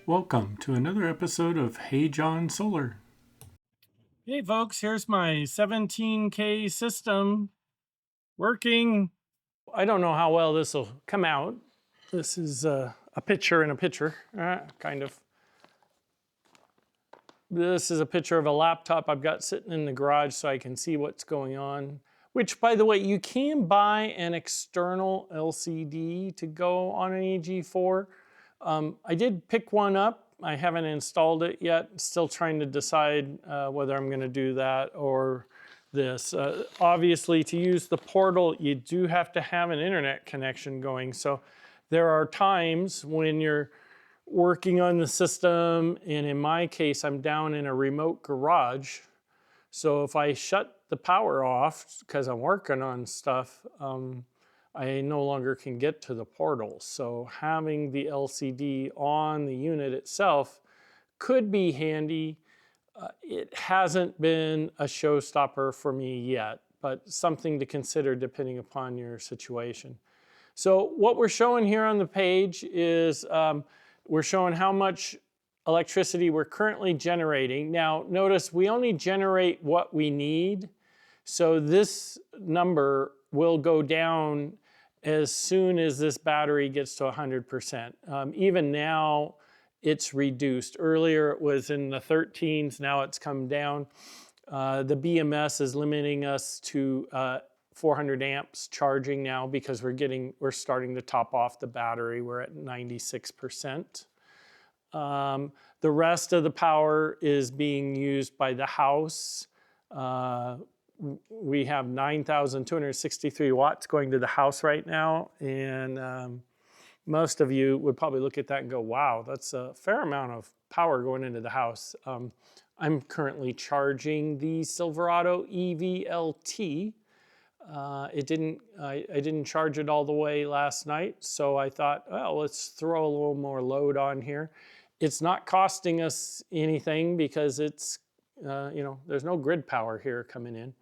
Welcome to another episode of HeyJohn Solar. Hey folks, here's my 17K system working. I don't know how well this will come out. This is a picture in a picture, kind of. This is a picture of a laptop I've got sitting in the garage so I can see what's going on. Which, by the way, you can buy an external LCD to go on an EG4. I did pick one up. I haven't installed it yet. Still trying to decide whether I'm going to do that or this. Obviously, to use the portal, you do have to have an internet connection going. So there are times when you're working on the system, and in my case, I'm down in a remote garage. So if I shut the power off because I'm working on stuff, I no longer can get to the portal. So having the LCD on the unit itself could be handy. It hasn't been a showstopper for me yet, but something to consider depending upon your situation. So what we're showing here on the page is we're showing how much electricity we're currently generating. Now, notice we only generate what we need. So this number will go down as soon as this battery gets to 100%. Even now, it's reduced. Earlier, it was in the 13s. Now it's come down. The BMS is limiting us to 400 amps charging now because we're starting to top off the battery. We're at 96%. The rest of the power is being used by the house. We have 9,263 watts going to the house right now, and most of you would probably look at that and go, wow, that's a fair amount of power going into the house. I'm currently charging the Silverado EVLT. I didn't charge it all the way last night, so I thought, well, let's throw a little more load on here. It's not costing us anything because it's, there's no grid power here coming in.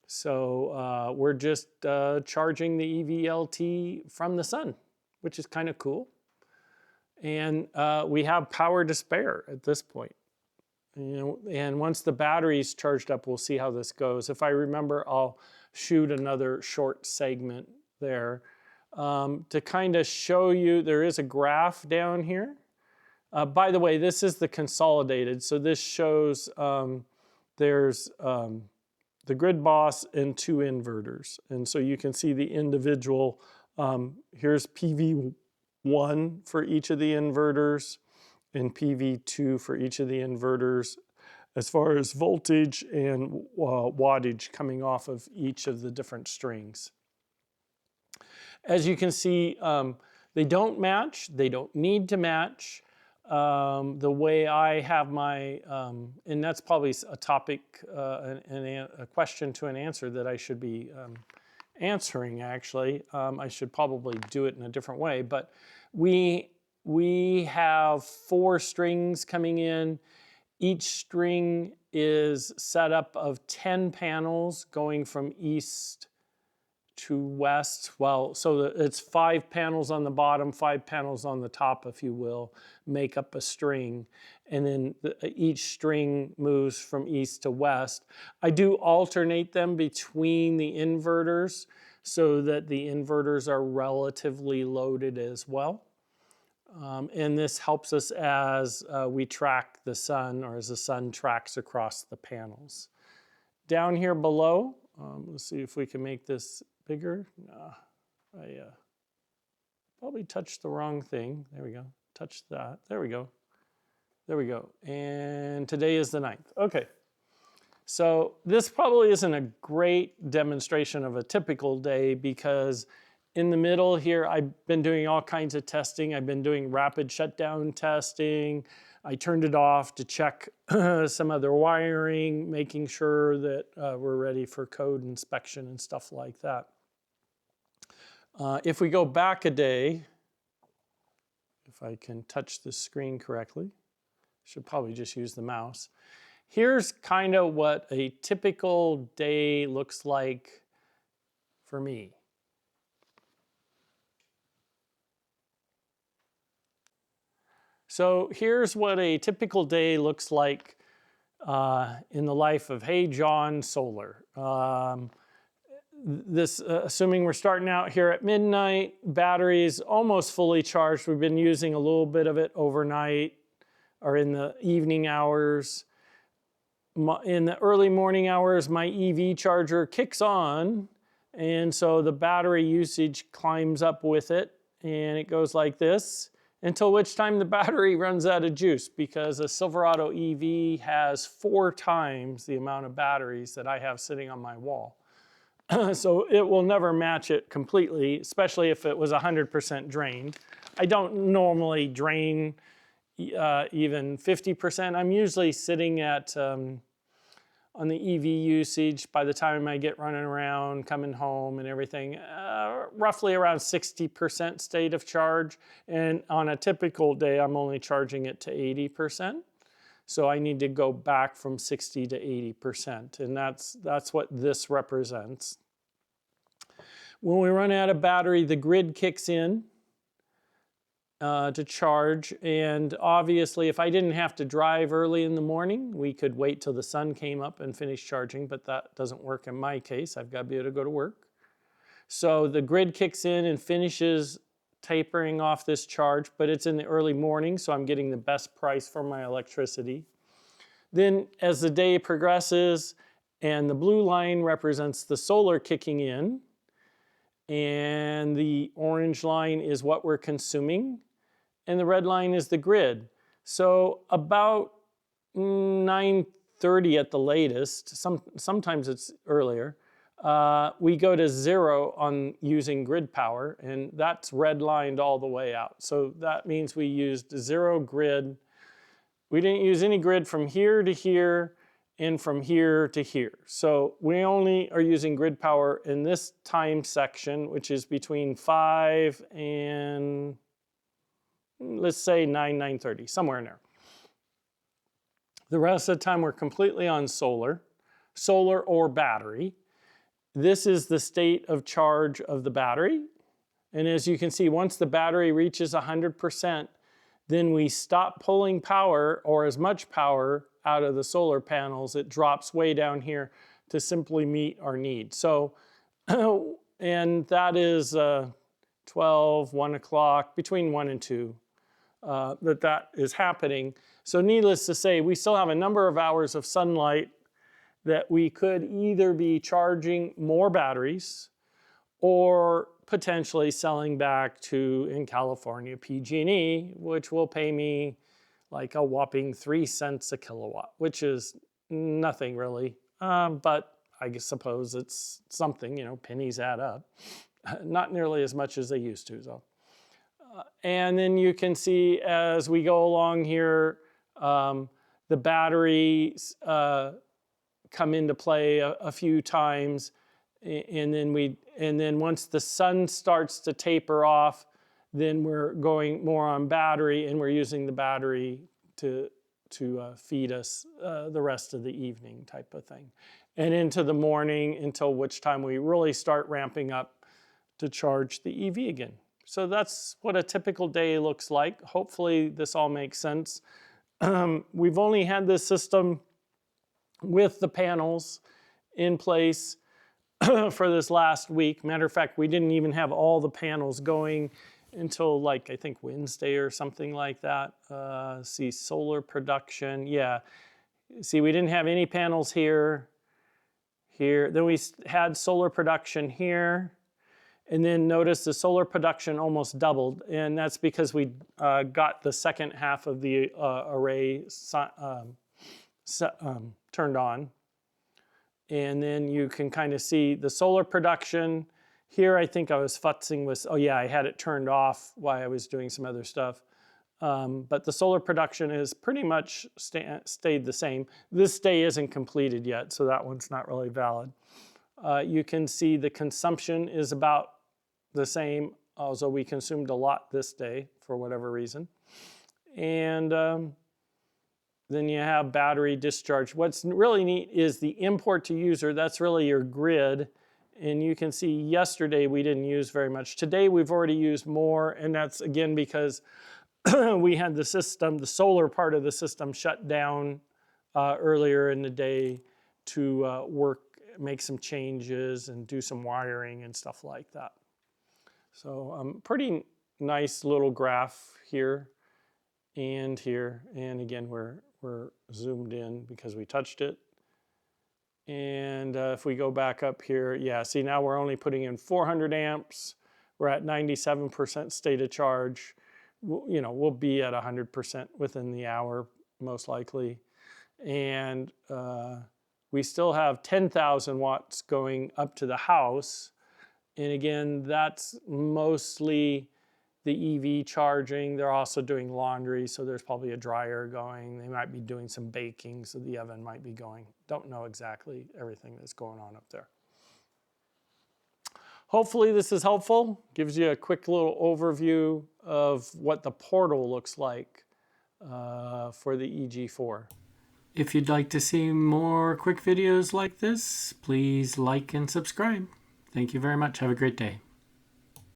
So we're just charging the EVLT from the sun, which is kind of cool. And we have power to spare at this point. And once the battery's charged up, we'll see how this goes. If I remember, I'll shoot another short segment there to kind of show you. There is a graph down here. By the way, this is the consolidated. So this shows there's the grid boss and two inverters. And so you can see the individual, here's PV1 for each of the inverters and PV2 for each of the inverters as far as voltage and wattage coming off of each of the different strings. As you can see, they don't match, they don't need to match. The way I have my, and that's probably a topic, a question to an answer that I should be answering actually. I should probably do it in a different way, but we have 4 strings coming in. Each string is set up of 10 panels going from east to west. Well, so it's 5 panels on the bottom, 5 panels on the top, if you will, make up a string. And then each string moves from east to west. I do alternate them between the inverters so that the inverters are relatively loaded as well. And this helps us as we track the sun, or as the sun tracks across the panels. Down here below, let's see if we can make this bigger. I probably touched the wrong thing. There we go. Touch that. There we go. There we go. And today is the 9th. Okay. So this probably isn't a great demonstration of a typical day because in the middle here, I've been doing all kinds of testing. I've been doing rapid shutdown testing. I turned it off to check some other wiring, making sure that we're ready for code inspection and stuff like that. If we go back a day, if I can touch the screen correctly, should probably just use the mouse. Here's kind of what a typical day looks like for me. So here's what a typical day looks like in the life of HeyJohn Solar. Assuming we're starting out here at midnight, battery is almost fully charged. We've been using a little bit of it overnight or in the evening hours. In the early morning hours, my EV charger kicks on, and so the battery usage climbs up with it, and it goes like this until which time the battery runs out of juice, because a Silverado EV has 4 times the amount of batteries that I have sitting on my wall. So it will never match it completely, especially if it was 100% drained. I don't normally drain even 50%. I'm usually sitting at, on the EV usage, by the time I get running around, coming home and everything, roughly around 60% state of charge. And on a typical day, I'm only charging it to 80%. So I need to go back from 60 to 80%. And that's what this represents. When we run out of battery, the grid kicks in to charge. And obviously, if I didn't have to drive early in the morning, we could wait till the sun came up and finish charging, but that doesn't work in my case. I've got to be able to go to work. So the grid kicks in and finishes tapering off this charge, but it's in the early morning, so I'm getting the best price for my electricity. Then as the day progresses, and the blue line represents the solar kicking in, and the orange line is what we're consuming, and the red line is the grid. So about 9:30 at the latest, sometimes it's earlier, we go to 0 on using grid power, and that's redlined all the way out. So that means we used 0 grid. We didn't use any grid from here to here and from here to here. So we only are using grid power in this time section, which is between 5 and, let's say 9:30, somewhere in there. The rest of the time we're completely on solar or battery. This is the state of charge of the battery. And as you can see, once the battery reaches 100%, then we stop pulling power or as much power out of the solar panels. It drops way down here to simply meet our need. So, and that is 12, 1 o'clock, between 1 and 2, that is happening. So needless to say, we still have a number of hours of sunlight that we could either be charging more batteries or potentially selling back to, in California, PG&E, which will pay me like a whopping 3 cents a kilowatt, which is nothing really, but I suppose it's something, pennies add up. Not nearly as much as they used to, though. And then you can see as we go along here, the batteries come into play a few times, and then once the sun starts to taper off, then we're going more on battery, and we're using the battery to feed us the rest of the evening type of thing. And into the morning until which time we really start ramping up to charge the EV again. So that's what a typical day looks like. Hopefully this all makes sense. We've only had this system with the panels in place for this last week. Matter of fact, we didn't even have all the panels going until I think Wednesday or something like that. See, solar production, yeah. See, we didn't have any panels here. Then we had solar production here. And then notice the solar production almost doubled. And that's because we got the second half of the array turned on. And then you can kind of see the solar production. Here I think I was futzing with, I had it turned off while I was doing some other stuff. But the solar production is pretty much stayed the same. This day isn't completed yet, so that one's not really valid. You can see the consumption is about the same, although we consumed a lot this day for whatever reason. And then you have battery discharge. What's really neat is the import to user. That's really your grid. And you can see yesterday we didn't use very much. Today we've already used more, and that's again because we had the system, the solar part of the system shut down earlier in the day to make some changes and do some wiring and stuff like that. So pretty nice little graph here and here. And again, we're zoomed in because we touched it. And if we go back up here, yeah, see now we're only putting in 400 amps. We're at 97% state of charge. We'll be at 100% within the hour, most likely. And we still have 10,000 watts going up to the house. And again, that's mostly the EV charging. They're also doing laundry, so there's probably a dryer going. They might be doing some baking, so the oven might be going. Don't know exactly everything that's going on up there. Hopefully this is helpful. Gives you a quick little overview of what the portal looks like for the EG4. If you'd like to see more quick videos like this, please like and subscribe. Thank you very much. Have a great day.